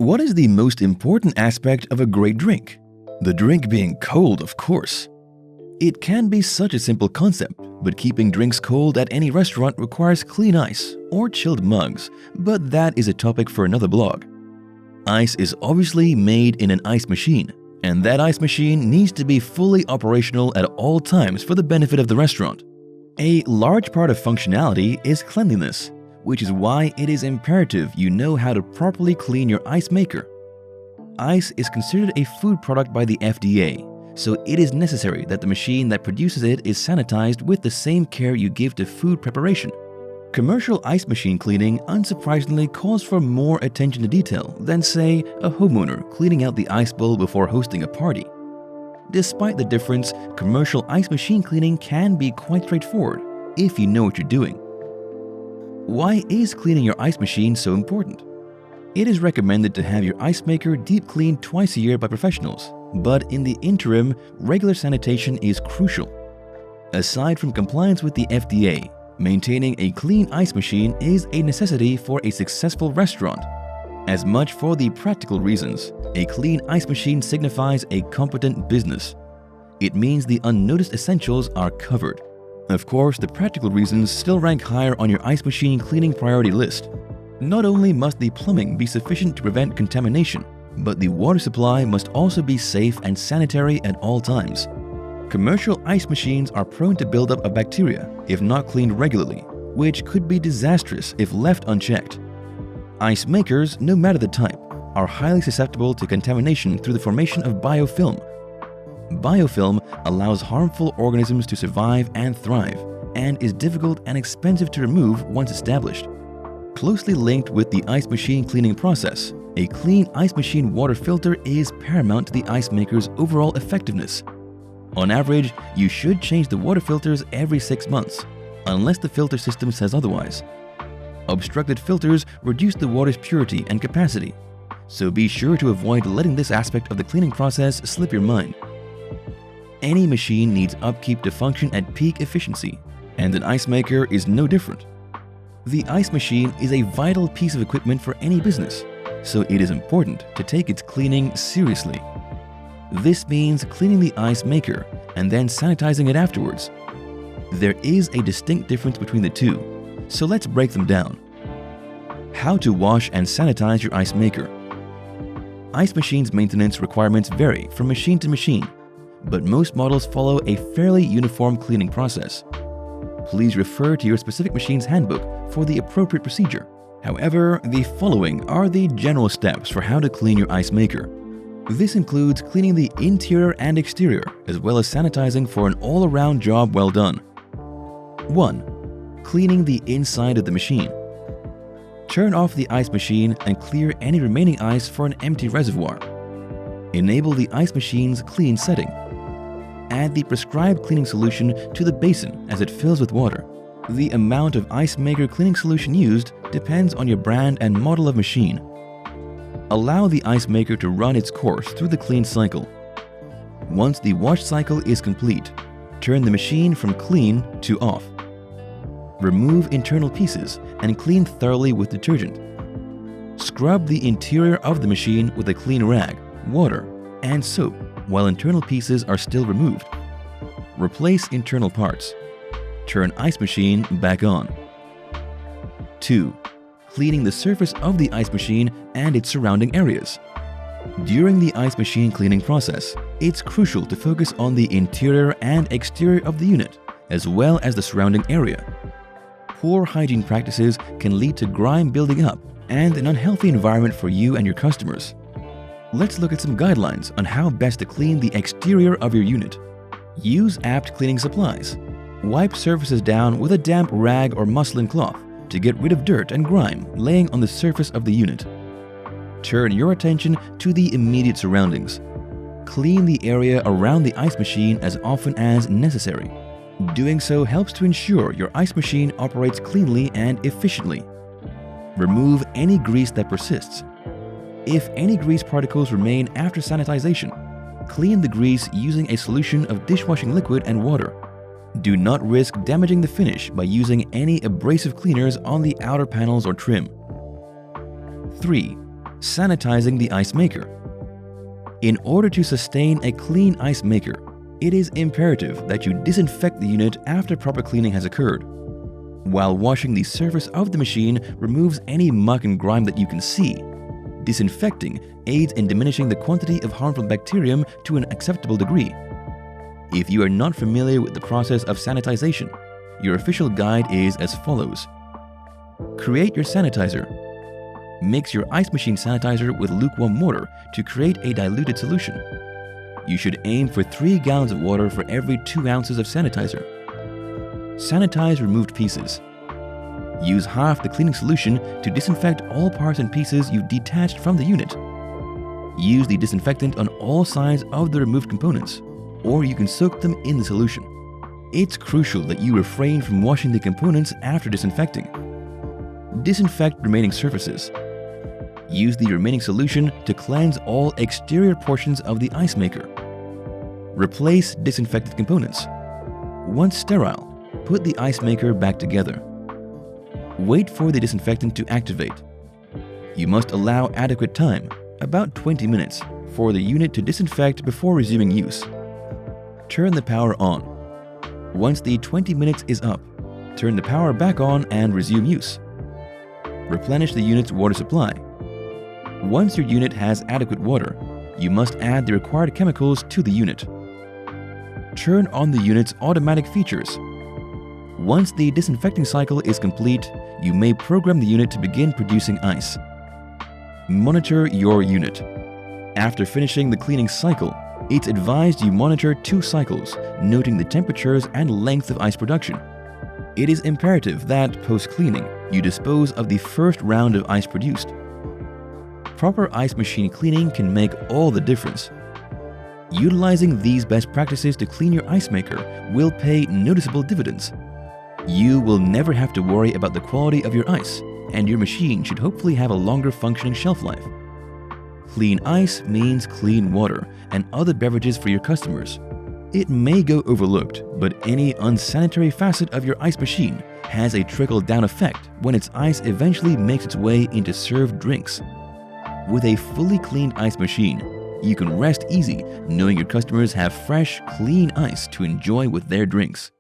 What is the most important aspect of a great drink? The drink being cold, of course. It can be such a simple concept, but keeping drinks cold at any restaurant requires clean ice or chilled mugs, but that is a topic for another blog. Ice is obviously made in an ice machine, and that ice machine needs to be fully operational at all times for the benefit of the restaurant. A large part of functionality is cleanliness, which is why it is imperative you know how to properly clean your ice maker. Ice is considered a food product by the FDA, so it is necessary that the machine that produces it is sanitized with the same care you give to food preparation. Commercial ice machine cleaning unsurprisingly calls for more attention to detail than, say, a homeowner cleaning out the ice bowl before hosting a party. Despite the difference, commercial ice machine cleaning can be quite straightforward if you know what you're doing. Why is cleaning your ice machine so important? It is recommended to have your ice maker deep cleaned twice a year by professionals, but in the interim, regular sanitation is crucial. Aside from compliance with the FDA, maintaining a clean ice machine is a necessity for a successful restaurant. As much for the practical reasons, a clean ice machine signifies a competent business. It means the unnoticed essentials are covered. Of course, the practical reasons still rank higher on your ice machine cleaning priority list. Not only must the plumbing be sufficient to prevent contamination, but the water supply must also be safe and sanitary at all times. Commercial ice machines are prone to buildup of bacteria if not cleaned regularly, which could be disastrous if left unchecked. Ice makers, no matter the type, are highly susceptible to contamination through the formation of biofilm. Biofilm allows harmful organisms to survive and thrive, and is difficult and expensive to remove once established. Closely linked with the ice machine cleaning process, a clean ice machine water filter is paramount to the ice maker's overall effectiveness. On average, you should change the water filters every 6 months, unless the filter system says otherwise. Obstructed filters reduce the water's purity and capacity, so be sure to avoid letting this aspect of the cleaning process slip your mind. Any machine needs upkeep to function at peak efficiency, and an ice maker is no different. The ice machine is a vital piece of equipment for any business, so it is important to take its cleaning seriously. This means cleaning the ice maker and then sanitizing it afterwards. There is a distinct difference between the two, so let's break them down. How to wash and sanitize your ice maker. Ice machines' maintenance requirements vary from machine to machine, but most models follow a fairly uniform cleaning process. Please refer to your specific machine's handbook for the appropriate procedure. However, the following are the general steps for how to clean your ice maker. This includes cleaning the interior and exterior, as well as sanitizing for an all-around job well done. 1. Cleaning the inside of the machine. Turn off the ice machine and clear any remaining ice for an empty reservoir. Enable the ice machine's clean setting. Add the prescribed cleaning solution to the basin as it fills with water. The amount of ice maker cleaning solution used depends on your brand and model of machine. Allow the ice maker to run its course through the clean cycle. Once the wash cycle is complete, turn the machine from clean to off. Remove internal pieces and clean thoroughly with detergent. Scrub the interior of the machine with a clean rag, water, and soap while internal pieces are still removed. Replace internal parts. Turn ice machine back on. 2. Cleaning the surface of the ice machine and its surrounding areas. During the ice machine cleaning process, it's crucial to focus on the interior and exterior of the unit, as well as the surrounding area. Poor hygiene practices can lead to grime building up and an unhealthy environment for you and your customers. Let's look at some guidelines on how best to clean the exterior of your unit. Use apt cleaning supplies. Wipe surfaces down with a damp rag or muslin cloth to get rid of dirt and grime laying on the surface of the unit. Turn your attention to the immediate surroundings. Clean the area around the ice machine as often as necessary. Doing so helps to ensure your ice machine operates cleanly and efficiently. Remove any grease that persists. If any grease particles remain after sanitization, clean the grease using a solution of dishwashing liquid and water. Do not risk damaging the finish by using any abrasive cleaners on the outer panels or trim. 3. Sanitizing the ice maker. In order to sustain a clean ice maker, it is imperative that you disinfect the unit after proper cleaning has occurred. While washing the surface of the machine removes any muck and grime that you can see, disinfecting aids in diminishing the quantity of harmful bacterium to an acceptable degree. If you are not familiar with the process of sanitization, your official guide is as follows. Create your sanitizer. Mix your ice machine sanitizer with lukewarm water to create a diluted solution. You should aim for 3 gallons of water for every 2 ounces of sanitizer. Sanitize removed pieces. Use half the cleaning solution to disinfect all parts and pieces you've detached from the unit. Use the disinfectant on all sides of the removed components, or you can soak them in the solution. It's crucial that you refrain from washing the components after disinfecting. Disinfect remaining surfaces. Use the remaining solution to cleanse all exterior portions of the ice maker. Replace disinfected components. Once sterile, put the ice maker back together. Wait for the disinfectant to activate. You must allow adequate time, about 20 minutes, for the unit to disinfect before resuming use. Turn the power on. Once the 20 minutes is up, turn the power back on and resume use. Replenish the unit's water supply. Once your unit has adequate water, you must add the required chemicals to the unit. Turn on the unit's automatic features. Once the disinfecting cycle is complete, you may program the unit to begin producing ice. Monitor your unit. After finishing the cleaning cycle, it's advised you monitor 2 cycles, noting the temperatures and length of ice production. It is imperative that, post-cleaning, you dispose of the first round of ice produced. Proper ice machine cleaning can make all the difference. Utilizing these best practices to clean your ice maker will pay noticeable dividends. You will never have to worry about the quality of your ice, and your machine should hopefully have a longer functioning shelf life. Clean ice means clean water and other beverages for your customers. It may go overlooked, but any unsanitary facet of your ice machine has a trickle-down effect when its ice eventually makes its way into served drinks. With a fully cleaned ice machine, you can rest easy knowing your customers have fresh, clean ice to enjoy with their drinks.